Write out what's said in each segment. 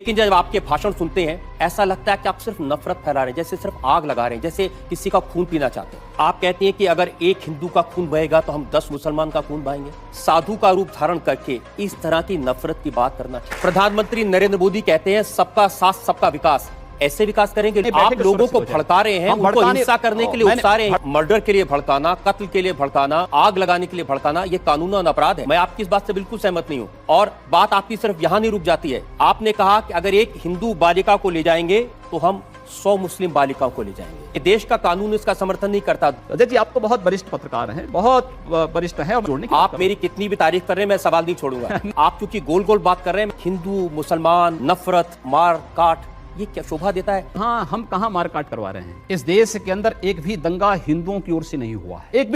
लेकिन जब आपके भाषण सुनते हैं ऐसा लगता है कि आप सिर्फ नफरत फैला रहे हैं, जैसे सिर्फ आग लगा रहे हैं, जैसे किसी का खून पीना चाहते हैं। आप कहते हैं कि अगर एक हिंदू का खून बहेगा तो हम 10 मुसलमान का खून बहाएंगे। साधु का रूप धारण करके इस तरह की नफरत की बात करना। प्रधानमंत्री नरेंद्र मोदी कहते हैं सबका साथ सबका विकास। ऐसे विकास करेंगे? आप लोगों को भड़का रहे हैं, उनको हिंसा करने के लिए उकसा रहे हैं। मर्डर के लिए भड़काना, कत्ल के लिए भड़काना, आग लगाने के लिए भड़काना, ये कानूनन अपराध है। मैं आपकी इस बात से बिल्कुल सहमत नहीं हूँ। और बात आपकी सिर्फ यहाँ नहीं रुक जाती है। आपने कहा कि अगर एक हिंदू बालिका को ले जाएंगे तो हम 100 मुस्लिम बालिकाओं को ले जाएंगे। देश का कानून इसका समर्थन नहीं करता। अजय जी, आप तो बहुत वरिष्ठ पत्रकार हैं, बहुत वरिष्ठ हैं। आप मेरी कितनी भी तारीफ कर रहे हैं, मैं सवाल नहीं छोड़ूंगा। आप क्योंकि गोल गोल बात कर रहे हैं, हिंदू मुसलमान, नफरत, मार काट, ये क्या शोभा देता है? हाँ, हम कहाँ मार काट करवा रहे हैं? इस देश के अंदर एक भी दंगा हिंदुओं की ओर से नहीं हुआ है। एक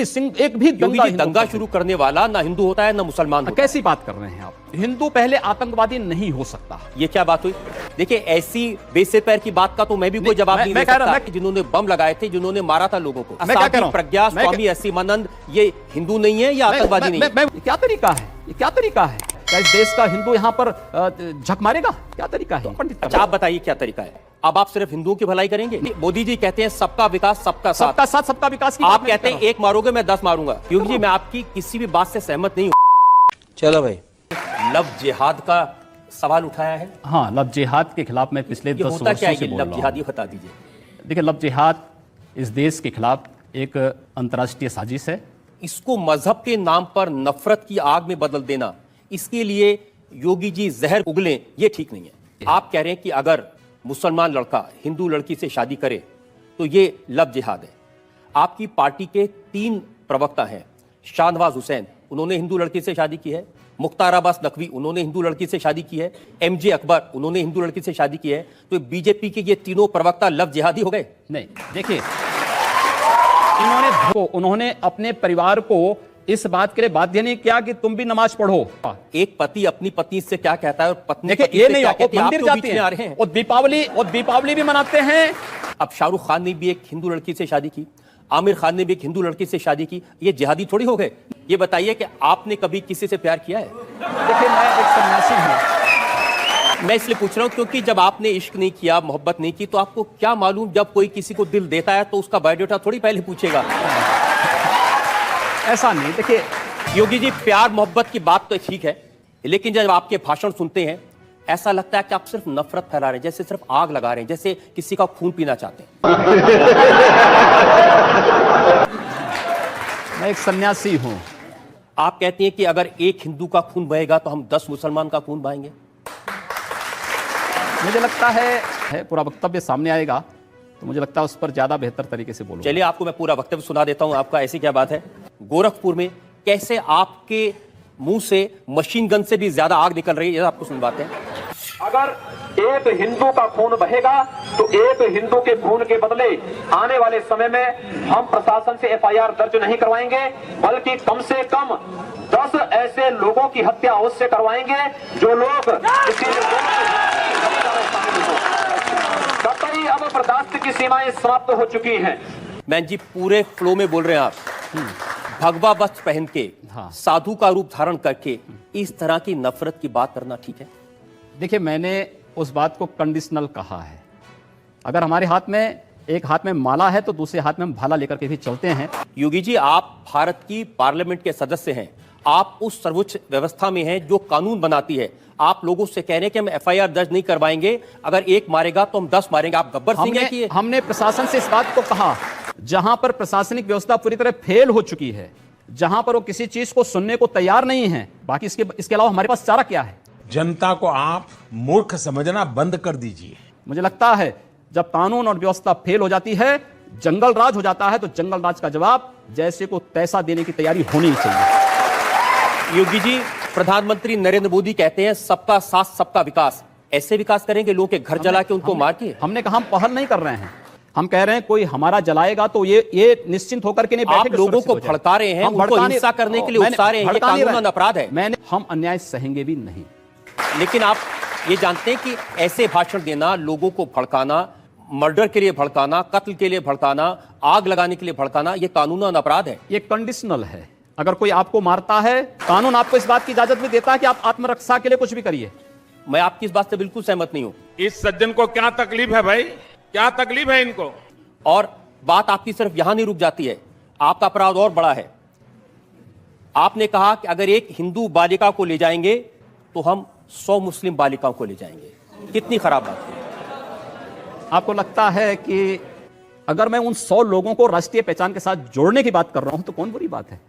भी दंगा शुरू करने वाला ना हिंदू होता है ना मुसलमान होता है। कैसी बात कर रहे हैं आप? हिंदू पहले आतंकवादी नहीं हो सकता। ये क्या बात हुई? देखिए, ऐसी बेसे पैर की बात का तो मैं भी कोई जवाब नहीं दे सकता। जिन्होंने बम लगाए थे, जिन्होंने मारा था लोगों को, प्रज्ञा, स्वामी असीमानंद, ये हिंदू नहीं है या आतंकवादी नहीं है? क्या तरीका है? ये क्या तरीका है? क्या इस देश का हिंदू यहाँ पर झक मारेगा? क्या तरीका है? अच्छा, आप बताइए क्या तरीका है? अब आप सिर्फ हिंदुओं की भलाई करेंगे? मोदी जी कहते हैं सबका विकास सबका साथ। सबका साथ सबका विकास की आप कहते हैं एक मारोगे मैं 10 मारूंगा। क्योंकि जी मैं आपकी किसी भी बात से सहमत नहीं हूँ। चलो भाई, लव जिहाद का सवाल उठाया है। हाँ, लव जिहाद के खिलाफ मैं पिछले 10 वर्षों से बोल रहा हूं। लव जिहाद, ये बता दीजिए। देखिए, लव जिहाद इस देश के खिलाफ एक अंतर्राष्ट्रीय साजिश है। इसको मजहब के नाम पर नफरत की आग में बदल देना, इसके लिए योगी जी जहर उगलें, ये ठीक नहीं है। आप कह रहे हैं कि अगर मुसलमान लड़का हिंदू लड़की से शादी करे तो ये लव जिहाद है। आपकी पार्टी के 3 प्रवक्ता हैं। शाहनवाज हुसैन, उन्होंने हिंदू लड़की से शादी की है। मुख्तार अब्बास नकवी, उन्होंने हिंदू लड़की से शादी की है। MJ अकबर, उन्होंने हिंदू लड़की से शादी की है। तो बीजेपी के ये तीनों प्रवक्ता लव जिहादी हो गए? नहीं, देखिए, उन्होंने अपने परिवार को इस बात के लिए बाध्य नहीं किया कि तुम भी नमाज पढ़ो। एक पति अपनी पत्नी से क्या कहता है और पत्नी ये नहीं, मंदिर जाती हैं और दीपावली भी मनाते हैं। अब शाहरुख खान ने भी एक हिंदू लड़की से शादी की, आमिर खान ने भी एक हिंदू लड़की से शादी की, ये जिहादी थोड़ी हो गए? ये बताइए कि आपने कभी किसी से प्यार किया है? देखिए, मैं एक सन्यासी हूं। मैं इसलिए पूछ रहा हूं क्योंकि जब आपने इश्क नहीं किया, मोहब्बत नहीं की, तो आपको क्या मालूम जब कोई किसी को दिल देता है तो उसका बायोडाटा थोड़ी पहले पूछेगा। ऐसा नहीं। देखिए योगी जी, प्यार मोहब्बत की बात तो ठीक है, लेकिन जब आपके भाषण सुनते हैं ऐसा लगता है कि आप सिर्फ नफरत फैला रहे हैं, जैसे सिर्फ आग लगा रहे हैं, जैसे किसी का खून पीना चाहते हैं। मैं एक सन्यासी हूं। आप कहती हैं कि अगर एक हिंदू का खून बहेगा तो हम 10 मुसलमान का खून बहाएंगे। मुझे लगता है पूरा वक्तव्य सामने आएगा तो मुझे लगता है उस पर ज्यादा बेहतर तरीके से बोलूं। चलिए, आपको मैं पूरा वक्तव्य सुना देता हूं। आपका ऐसी क्या बात है? गोरखपुर में कैसे आपके मुंह से मशीन गन से भी ज्यादा आग निकल रही है, ये आपको सुनवाते हैं। अगर एक हिंदू का खून बहेगा तो एक हिंदू के खून के बदले आने वाले समय में हम प्रशासन से FIR दर्ज नहीं करवाएंगे, बल्कि कम से कम 10 ऐसे लोगों की हत्या अवश्य करवाएंगे जो लोग कतई अब बर्दाश्त की सीमाएं समाप्त हो चुकी हैं। मैं जी पूरे फ्लो में बोल रहे हैं आप। भगवा वस्त्र पहन के, साधु का रूप धारण करके इस तरह की नफरत की बात करना ठीक है? देखिए, मैंने उस बात को कंडीशनल कहा है। अगर हमारे हाथ में एक हाथ में माला है तो दूसरे हाथ में हम भाला लेकर के भी चलते हैं। योगी जी, आप भारत की पार्लियामेंट के सदस्य हैं। आप उस सर्वोच्च व्यवस्था में हैं जो कानून बनाती है। आप लोगों से कह रहे हैं कि हम FIR दर्ज नहीं करवाएंगे, अगर एक मारेगा तो हम 10 मारेंगे। आप गब्बर सिंह हैं कि हमने प्रशासन से इस बात को कहा, जहां पर प्रशासनिक व्यवस्था पूरी तरह फेल हो चुकी है, जहां पर वो किसी चीज को सुनने को तैयार नहीं है, बाकी इसके अलावा हमारे पास चारा क्या है? जनता को आप मूर्ख समझना बंद कर दीजिए। मुझे लगता है जब कानून और व्यवस्था फेल हो जाती है, जंगल राज हो जाता है, तो जंगल राज का जवाब जैसे को तैसा देने की तैयारी होनी चाहिए। योगी जी, प्रधानमंत्री नरेंद्र मोदी कहते हैं सबका साथ सबका विकास। ऐसे विकास करेंगे लोगों के घर जला के उनको मार के? हमने कहा हम पहल नहीं कर रहे हैं। हम कह रहे हैं कोई हमारा जलाएगा तो ये निश्चिंत होकर के नहीं बैठे। आप लोगों को भड़का रहे हैं, उनको हिंसा करने के लिए उकसा रहे हैं, ये कानूनन अपराध है। हम अन्याय सहेंगे भी नहीं। लेकिन आप ये जानते हैं कि ऐसे भाषण देना, लोगों को भड़काना, मर्डर के लिए भड़काना, कत्ल के लिए भड़काना, आग लगाने के लिए भड़काना, ये कानूनन अपराध है। ये कंडीशनल है। अगर कोई आपको मारता है, कानून आपको इस बात की इजाजत भी देता है कि आप आत्मरक्षा के लिए कुछ भी करिए, मैं आपकी इस बात से बिल्कुल सहमत नहीं हूं। इस सज्जन को क्या तकलीफ है भाई, क्या तकलीफ है इनको? और बात आपकी सिर्फ यहां नहीं रुक जाती है, आपका अपराध और बड़ा है। आपने कहा कि अगर एक हिंदू बालिका को ले जाएंगे तो हम 100 मुस्लिम बालिकाओं को ले जाएंगे। कितनी खराब बात है। आपको लगता है कि अगर मैं उन 100 लोगों को राष्ट्रीय पहचान के साथ जोड़ने की बात कर रहा हूं तो कौन बुरी बात है?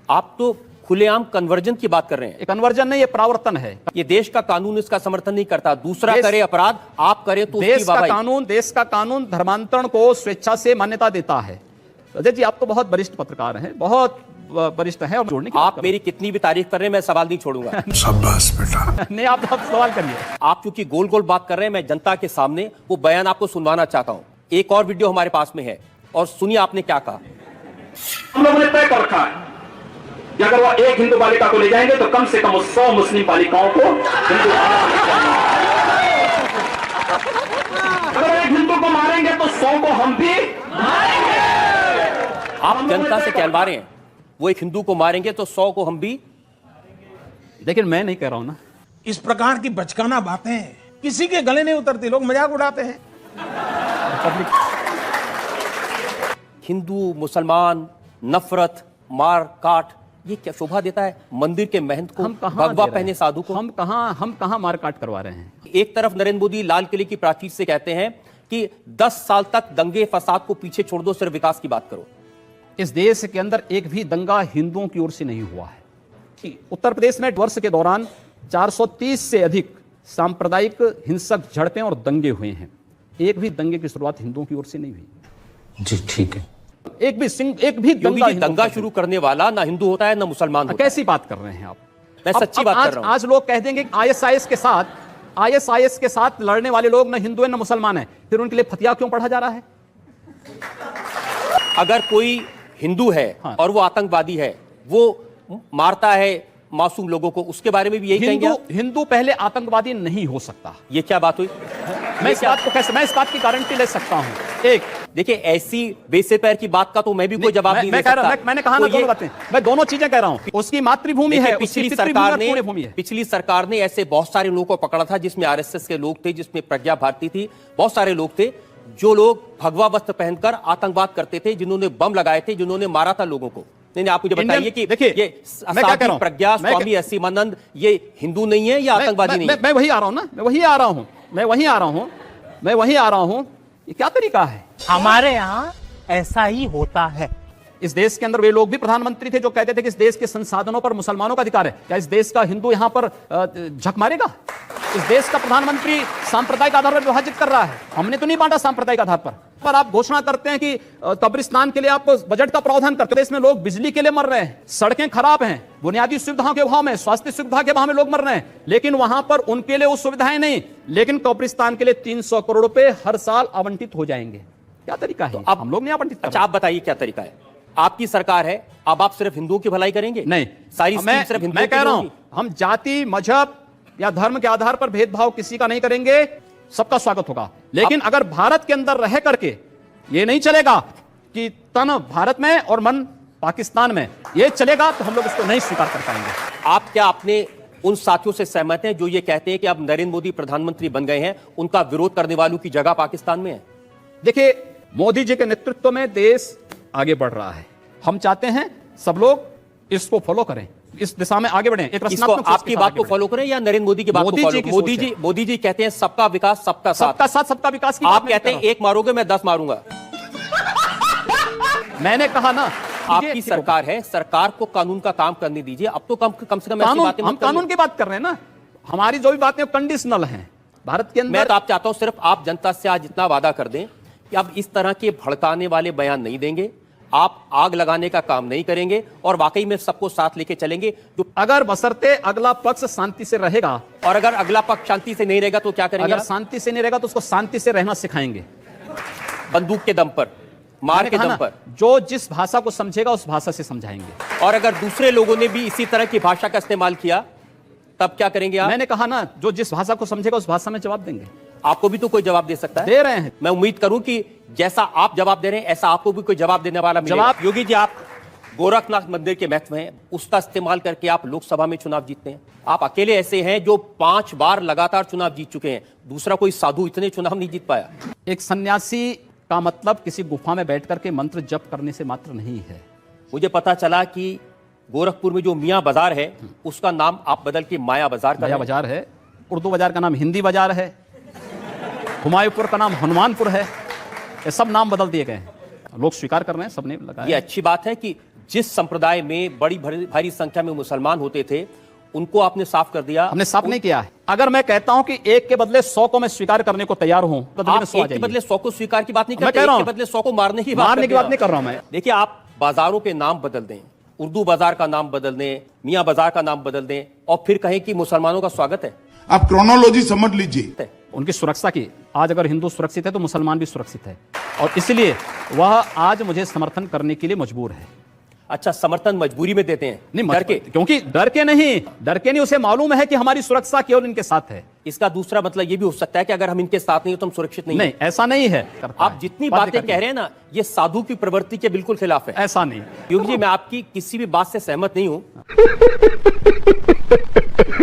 आप तो खुलेआम कन्वर्जन की बात कर रहे हैं। ये कन्वर्जन नहीं, ये परावर्तन है। ये देश का कानून इसका समर्थन नहीं करता। दूसरा देश- करे अपराध, आप करें तो उसकी देश का वाहवाही। देश का कानून धर्मांतरण को स्वेच्छा से मान्यता देता है। अजय जी, आप तो बहुत वरिष्ठ पत्रकार हैं, बहुत वरिष्ठ हैं, और जोड़ने की बात आप कर मेरी कितनी भी तारीफ कर रहे हैं, मैं सवाल नहीं छोड़ूंगा। शाबाश बेटा। रहे हैं। नहीं, आप सवाल करिए। आप चूंकि गोल गोल बात कर रहे हैं, मैं जनता के सामने वो बयान आपको सुनवाना चाहता हूं। एक और वीडियो हमारे पास में है और सुनिए आपने क्या कहा। हम लोगों ने तय कर रखा है कि अगर वो एक हिंदू बालिका को ले जाएंगे तो कम से कम वो 100 मुस्लिम बालिकाओं को हिंदू अगर एक हिंदू को मारेंगे तो 100 को हम भी आप जनता से कहलवा रहे हैं वो एक हिंदू को मारेंगे तो 100 को हम भी। लेकिन मैं नहीं कह रहा हूं ना। इस प्रकार की बचकाना बातें किसी के गले नहीं उतरती, लोग मजाक उड़ाते हैं। हिंदू मुसलमान नफरत मार काट, ये क्या शोभा देता है मंदिर के महंत को, हम कहां भगवा दे रहे पहने हैं? साधु को? हम कहां मारकाट करवा रहे हैं? एक तरफ नरेंद्र मोदी लाल किले की प्राचीर से कहते हैं कि 10 साल तक दंगे फसाद को पीछे छोड़ दो, सिर्फ विकास की बात करो। इस देश के अंदर एक भी दंगा हिंदुओं की ओर से नहीं हुआ है। कि उत्तर प्रदेश में वर्ष के दौरान 430 से अधिक सांप्रदायिक हिंसक झड़पें और दंगे हुए हैं। एक भी दंगे की शुरुआत हिंदुओं की ओर से नहीं हुई। जी ठीक है। एक भी योगी दंगा जी, दंगा शुरू करने वाला ना हिंदू होता है ना मुसलमान होता है। कैसी बात कर रहे हैं आप? मैं सच्ची बात कर रहा हूं। आज लोग कह देंगे आईएसआईएस के साथ लड़ने वाले लोग ना हिंदू है ना मुसलमान है, फिर उनके लिए फतिया क्यों पढ़ा जा रहा है? अगर कोई हिंदू है हाँ। और वो आतंकवादी है, वो मारता है मासूम लोगों को, उसके बारे में भी यही कहेंगे आप? हिंदू पहले आतंकवादी नहीं हो सकता। ये क्या बात हुई? मैं इस बात की गारंटी ले सकता हूं। एक देखिए, ऐसी बेसे पैर की बात का तो मैं भी कोई जवाब नहीं दे सकता। मैंने कहा ना, दोनों बातें, मैं दोनों चीजें कह रहा हूं। उसकी मातृभूमि है, पिछली सरकार ने ऐसे बहुत सारे लोगों को पकड़ा था जिसमें आरएसएस के लोग थे, जिसमें प्रज्ञा भारती थी, बहुत सारे लोग थे जो लोग भगवा वस्त्र पहनकर आतंकवाद करते थे, जिन्होंने बम लगाए थे, जिन्होंने मारा था लोगों को। नहीं, आप मुझे बताइए कि देखिए, ये साध्वी प्रज्ञा, स्वामी असीमानंद, ये हिंदू नहीं है या आतंकवादी नहीं है? मैं वही आ रहा हूं ना, मैं वही आ रहा हूं। ये क्या तरीका है? हमारे यहाँ ऐसा ही होता है। इस देश के अंदर वे लोग भी प्रधानमंत्री थे जो कहते थे कि इस देश के संसाधनों पर मुसलमानों का अधिकार है। क्या इस देश का हिंदू यहां पर झक मारेगा? इस देश का प्रधानमंत्री सांप्रदायिक आधार पर विभाजित कर रहा है। हमने तो नहीं बांटा सांप्रदायिक आधार पर आप घोषणा करते हैं कि कब्रिस्तान के लिए आप बजट का प्रावधान करते हैं। इसमें लोग बिजली के लिए मर रहे हैं, सड़कें खराब हैं, बुनियादी सुविधाओं के अभाव में, स्वास्थ्य सुविधा के अभाव में लोग मर रहे हैं, लेकिन वहां पर उनके लिए वो सुविधाएं नहीं। लेकिन कब्रिस्तान के लिए 300 करोड़ रुपए हर साल आवंटित हो जाएंगे। क्या तरीका है? अब हम लोग नहीं आवंटित कर अच्छा, आप बताइए क्या तरीका है? आपकी सरकार है, अब आप सिर्फ हिंदुओं की भलाई करेंगे? नहीं, सारी स्कीम सिर्फ हिंदुओं मैं की कह रहा हूं, होगी? हम जाति, मजहब या धर्म के आधार पर भेदभाव किसी का नहीं करेंगे, सबका स्वागत होगा। लेकिन अगर भारत के अंदर रह करके ये नहीं चलेगा कि तन भारत में और मन पाकिस्तान में, ये चलेगा तो हम लोग इसको नहीं स्वीकार कर पाएंगे। आप क्या अपने उन साथियों से सहमत हैं जो ये कहते हैं कि अब नरेंद्र मोदी प्रधानमंत्री बन गए हैं, उनका विरोध करने वालों की जगह पाकिस्तान में है? देखिए, मोदी जी के नेतृत्व में देश आगे बढ़ रहा है। हम चाहते हैं सब लोग इसको फॉलो करें, इस दिशा में आगे बढ़ें। एक इसको रचनात्मक सोच आपकी के साथ बात आगे को बढ़ें। फॉलो करें या नरेंद्र मोदी की बात को मोदी फॉलो? जी की सोच है। मोदी जी कहते हैं सबका विकास सबका साथ। सबका साथ सबका विकास की बात आप नहीं कहते कर हैं रहा एक मारोगे मैं 10 मारूंगा। हूं। मैंने कहा ना, आपकी सरकार है, सरकार को कानून का काम करने दीजिए। अब तो कम से कम ऐसी कानून, बातें मत हम करिए। कानून की बात कर रहे हैं ना। हमारी जो भी बातें कंडीशनल हैं भारत के मैं अंदर। तो आप चाहता हूं सिर्फ आप जनता से आज इतना वादा कर दें कि अब इस तरह के भड़काने वाले बयान नहीं देंगे, आप आग लगाने का काम नहीं करेंगे और वाकई में सबको साथ लेके चलेंगे। जो अगर बशर्ते अगला पक्ष शांति से रहेगा, और अगर अगला पक्ष शांति से नहीं रहेगा तो क्या करेंगे? अगर आप? शांति से नहीं रहेगा तो उसको शांति से रहना सिखाएंगे, बंदूक के दम पर, मार मैंने के कहा दम ना, पर। जो जिस भाषा को समझेगा उस भाषा से समझाएंगे। और अगर दूसरे लोगों ने भी इसी तरह की भाषा का इस्तेमाल किया तब क्या करेंगे आप? मैंने कहा ना, जो जिस भाषा को समझेगा उस भाषा में जवाब देंगे। आपको भी तो कोई जवाब दे सकता है। दे रहे हैं। मैं उम्मीद करूं कि जैसा आप जवाब दे रहे हैं ऐसा आपको भी कोई जवाब देने वाला मिलेगा। जवाब- योगी जी, आप गोरखनाथ मंदिर के महत्व हैं, उसका इस्तेमाल करके आप लोकसभा में चुनाव जीतते हैं। आप अकेले ऐसे हैं जो 5 बार लगातार चुनाव जीत चुके हैं, दूसरा कोई साधु इतने चुनाव नहीं जीत पाया। एक सन्यासी का मतलब किसी गुफा में बैठ करके मंत्र जप करने से मात्र नहीं है। मुझे पता चला कि गोरखपुर में जो मियाँ बाजार है उसका नाम आप बदल के माया बाजार कर माया बाजार है, उर्दू बाजार का नाम हिंदी बाजार है, हुमायूंपुर का नाम हनुमानपुर है, ये सब नाम बदल दिए गए हैं। लोग स्वीकार कर रहे हैं, सबने लगाया। ये अच्छी बात है कि जिस संप्रदाय में बड़ी भारी संख्या में मुसलमान होते थे उनको आपने साफ कर दिया। हमने साफ नहीं किया है। अगर मैं कहता हूं कि 1 के बदले 100 को मैं स्वीकार करने को तैयार हूं, आप 1 के बदले 100 को स्वीकार की बात नहीं करते, 1 के बदले 100 को मारने की बात नहीं कर रहा हूं मैं। देखिए, आप बाजारों के नाम बदल दें, उर्दू बाजार का नाम बदल दें, मियाँ बाजार का नाम बदल दें और फिर कहें कि मुसलमानों का स्वागत है। आप क्रोनोलॉजी समझ लीजिए। उनकी सुरक्षा की, आज अगर हिंदू सुरक्षित है तो मुसलमान भी सुरक्षित है, और इसलिए वह आज मुझे समर्थन करने के लिए मजबूर है। अच्छा, समर्थन मजबूरी में देते हैं? नहीं, डर के? क्योंकि डर के नहीं, उसे मालूम है कि हमारी सुरक्षा केवल इनके साथ है। इसका दूसरा मतलब ये भी हो सकता है कि अगर हम इनके साथ नहीं हो तो हम सुरक्षित नहीं। नहीं, ऐसा नहीं है। आप जितनी बातें कह रहे हैं ना, ये साधु की प्रवृत्ति के बिल्कुल खिलाफ है। ऐसा नहीं। योगी जी, मैं आपकी किसी भी बात से सहमत नहीं हूं।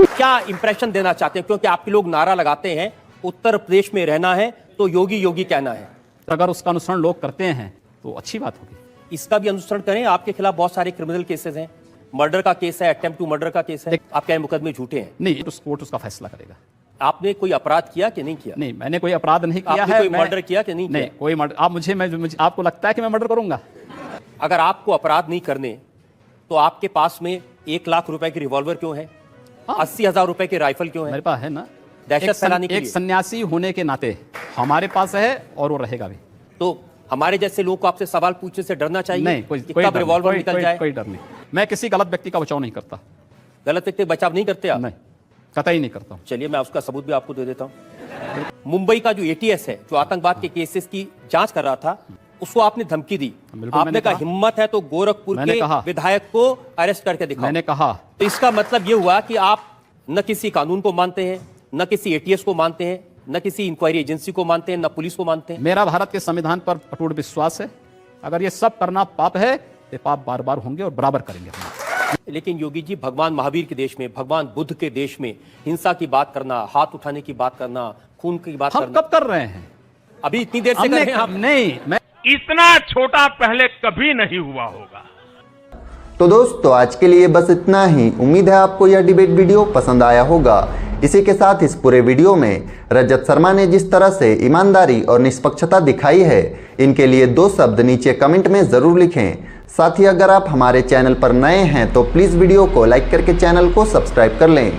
क्या इंप्रेशन देना चाहते हैं? क्योंकि आपके लोग नारा लगाते हैं उत्तर प्रदेश में रहना है तो योगी योगी कहना है। अगर उसका अनुसरण लोग करते हैं तो अच्छी बात होगी। इसका भी अनुसरण करें। आपके खिलाफ बहुत सारे क्रिमिनल केसेस हैं, मर्डर का केस है, अटेम्प्ट टू मर्डर का केस है। आप क्या मुकदमे झूठे हैं? नहीं, तो कोर्ट उसका फैसला करेगा। आपने कोई अपराध किया कि नहीं किया? नहीं, मैंने कोई अपराध नहीं किया है। कोई मर्डर किया कि नहीं? नहीं, कोई मर्डर। आप मुझे आपको लगता है कि मैं मर्डर करूंगा? अगर आपको अपराध नहीं करने तो आपके पास में 1 लाख रुपए की रिवॉल्वर क्यों है? 80,000 रुपए की राइफल क्यों है? मेरे पास है ना। दहशत फैलाने के लिए। एक सन्यासी होने के नाते हमारे पास है और वो रहेगा भी। तो हमारे जैसे लोग को आपसे सवाल पूछने से डरना चाहिए? नहीं, कोई रिवॉल्वर निकल जाए। कोई डर नहीं। मैं किसी गलत व्यक्ति का बचाव नहीं करता। गलत व्यक्ति बचाव नहीं करते आप? नहीं, कतई नहीं करता। चलिए, मैं उसका सबूत भी आपको दे देता हूं। मुंबई का जो ATS है, जो आतंकवाद के केसेस की जांच कर रहा था, उसको आपने धमकी दी। आपने कहा हिम्मत है तो गोरखपुर के विधायक को अरेस्ट करके दिखाओ। मैंने कहा। तो इसका मतलब यह हुआ कि आप न किसी कानून को मानते हैं, न किसी ATS को मानते हैं, न किसी इंक्वायरी एजेंसी को मानते हैं, न पुलिस को मानते हैं। मेरा भारत के संविधान पर अटूट विश्वास है। अगर ये सब करना पाप है तो पाप बार बार होंगे और बराबर करेंगे। लेकिन योगी जी, भगवान महावीर के देश में, भगवान बुद्ध के देश में हिंसा की बात करना, हाथ उठाने की बात करना, खून की बात करना, हम कब कर रहे हैं? अभी इतनी देर से कर रहे हैं आप? नहीं, मैं इतना छोटा पहले कभी नहीं हुआ होगा। तो दोस्तों, आज के लिए बस इतना ही। उम्मीद है आपको यह डिबेट वीडियो पसंद आया होगा। इसी के साथ इस पूरे वीडियो में रजत शर्मा ने जिस तरह से ईमानदारी और निष्पक्षता दिखाई है, इनके लिए 2 शब्द नीचे कमेंट में जरूर लिखें। साथ ही अगर आप हमारे चैनल पर नए हैं तो प्लीज़ वीडियो को लाइक करके चैनल को सब्सक्राइब कर लें।